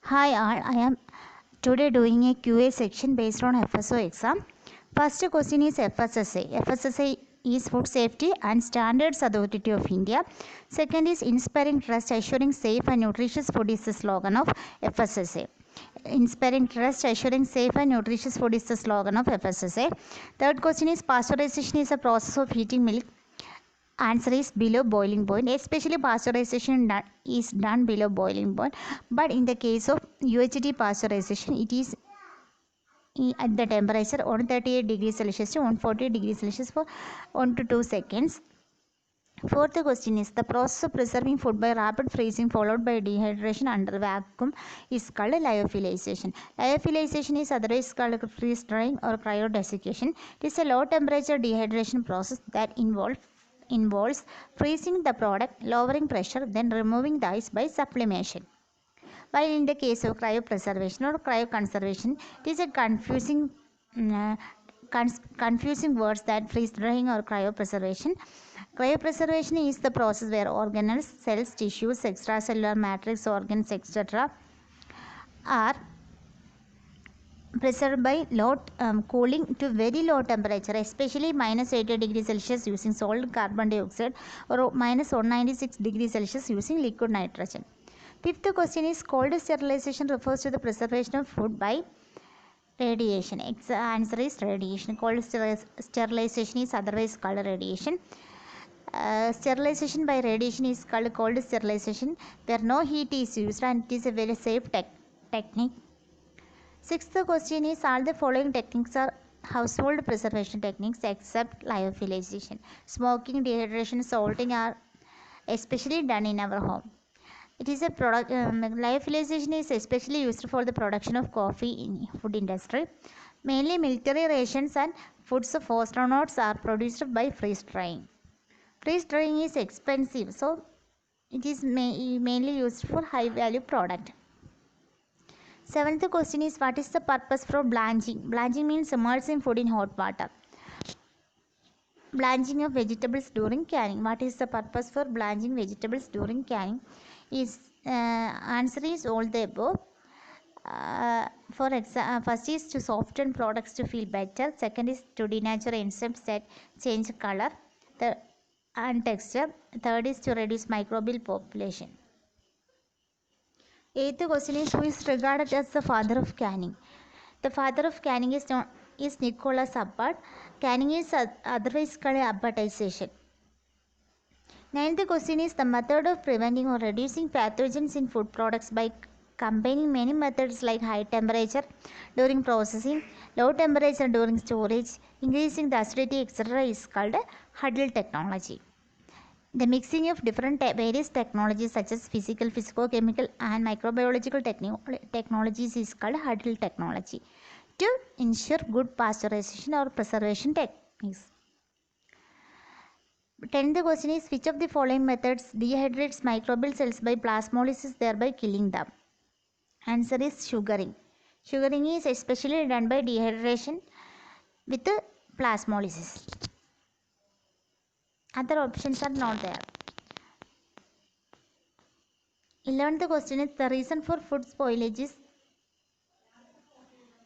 Hi all, I am today doing a QA section based on FSO exam. First question is FSSA. FSSA is Food Safety and Standards Authority of India. Second is Inspiring Trust, Assuring Safe and Nutritious Food is the slogan of FSSA. Inspiring Trust, Assuring Safe and Nutritious Food is the slogan of FSSA. Third question is Pasteurization is a process of heating milk. Answer is below boiling point. Especially pasteurization is done below boiling point, but in the case of UHT pasteurization it is at the temperature 138 degrees Celsius to 140 degrees Celsius for 1 to 2 seconds. Fourth question is the process of preserving food by rapid freezing followed by dehydration under vacuum is called lyophilization. Lyophilization is otherwise called freeze drying or cryodesiccation. It is a low temperature dehydration process that involves freezing the product, lowering pressure, then removing the ice by sublimation. While in the case of cryopreservation or cryoconservation, it is a uh, confusing words that freeze drying or cryopreservation. Cryopreservation is the process where organelles, cells, tissues, extracellular matrix, organs, etc. are preserved by low cooling to very low temperature, especially minus 80 degrees Celsius using solid carbon dioxide or minus 196 degrees Celsius using liquid nitrogen. Fifth question is cold sterilization refers to the preservation of food by radiation. Answer is radiation. Cold sterilization is otherwise called radiation. Sterilization by radiation is called cold sterilization, where no heat is used and it is a very safe technique. Sixth question is all the following techniques are household preservation techniques except lyophilization. Smoking, dehydration, salting are especially done in our home. It is a product. Lyophilization is especially used for the production of coffee in food industry. Mainly military rations and foods of astronauts are produced by freeze drying. Freeze drying is expensive, so it is mainly used for high value product. Seventh question is what is the purpose for blanching? Blanching means immersing food in hot water. Blanching of vegetables during canning. What is the purpose for blanching vegetables during canning? Is answer is all the above. First is to soften products to feel better. Second is to denature enzymes that change color and texture. Third is to reduce microbial population. Eighth question is who is regarded as the father of canning? The father of canning is Nicholas Hubbard. Canning is otherwise called abbotization. Ninth question is the method of preventing or reducing pathogens in food products by combining many methods like high temperature during processing, low temperature during storage, increasing the acidity, etc. is called Huddle technology. The mixing of different various technologies such as physical, physicochemical and microbiological technologies is called Huddle technology to ensure good pasteurization or preservation techniques. 10th question is which of the following methods dehydrates microbial cells by plasmolysis, thereby killing them? Answer is sugaring. Sugaring is especially done by dehydration with plasmolysis. Other options are not there. 11th question is the reason for food spoilage is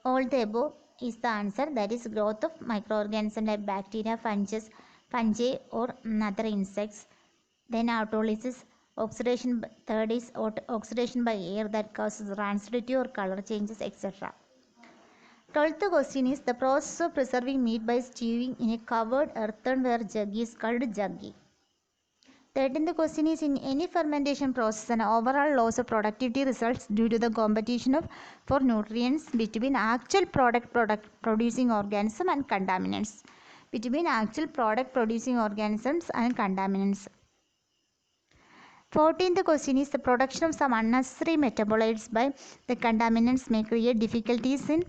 all the above is the answer, that is growth of microorganisms like bacteria, fungi or other insects. Then autolysis, oxidation. Third is oxidation by air that causes rancidity or color changes, etc. 12th question is the process of preserving meat by stewing in a covered earthenware jug is called jugging. 13th question is in any fermentation process an overall loss of productivity results due to the competition for nutrients between actual product producing organism and contaminants. Between actual product producing organisms and contaminants. 14th question is the production of some unnecessary metabolites by the contaminants may create difficulties in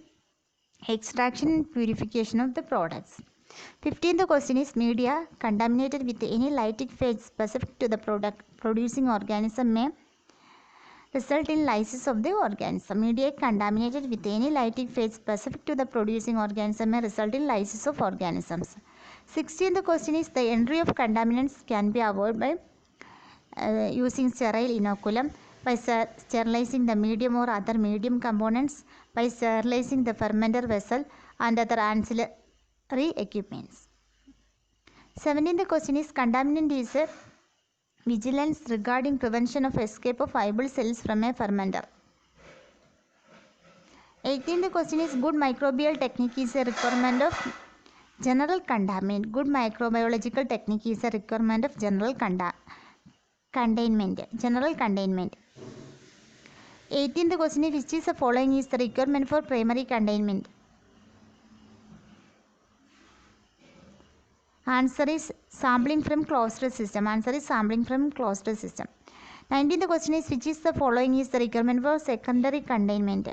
extraction and purification of the products. 15th question is media contaminated with any lytic phase specific to the product producing organism may result in lysis of the organism. Media contaminated with any lytic phase specific to the producing organism may result in lysis of organisms. 16th question is the entry of contaminants can be avoided by using sterile inoculum. by sterilizing the medium or other medium components, by sterilizing the fermenter vessel and other ancillary equipments. 17th question is contaminant is a vigilance regarding prevention of escape of viable cells from a fermenter. 18th question is good microbial technique is a requirement of general containment. Good microbiological technique is a requirement of general containment. 18th question is which is the following is the requirement for primary containment? Answer is sampling from closed system. 19th question is which is the following is the requirement for secondary containment?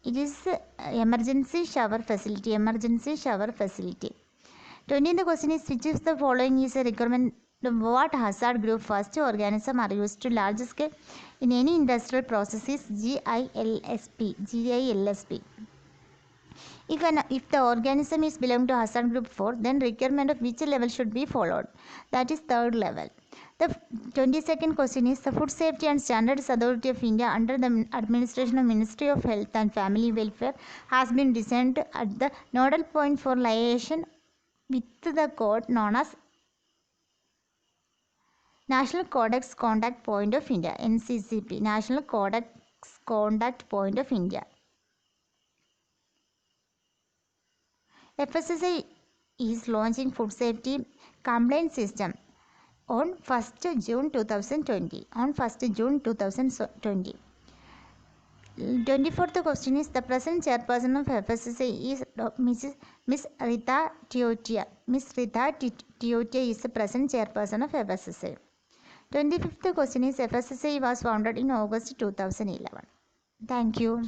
It is emergency shower facility. 20th question is which is the following is a requirement? What hazard group first organism are used to large scale in any industrial processes? GILSP. If the organism is belong to hazard group 4, then requirement of which level should be followed? That is third level. The 22nd question is the Food Safety and Standards Authority of India under the administration of Ministry of Health and Family Welfare has been designed at the nodal point for liaison with the code known as National Codex Contact Point of India, NCCP, National Codex Contact Point of India. FSSAI is launching food safety complaint system on 1st June 2020. 24th question is the present chairperson of FSSAI is Miss Rita Tiotia. Miss Rita Tiotia is the present chairperson of FSSAI. 25th question is FSSAI was founded in August 2011. Thank you.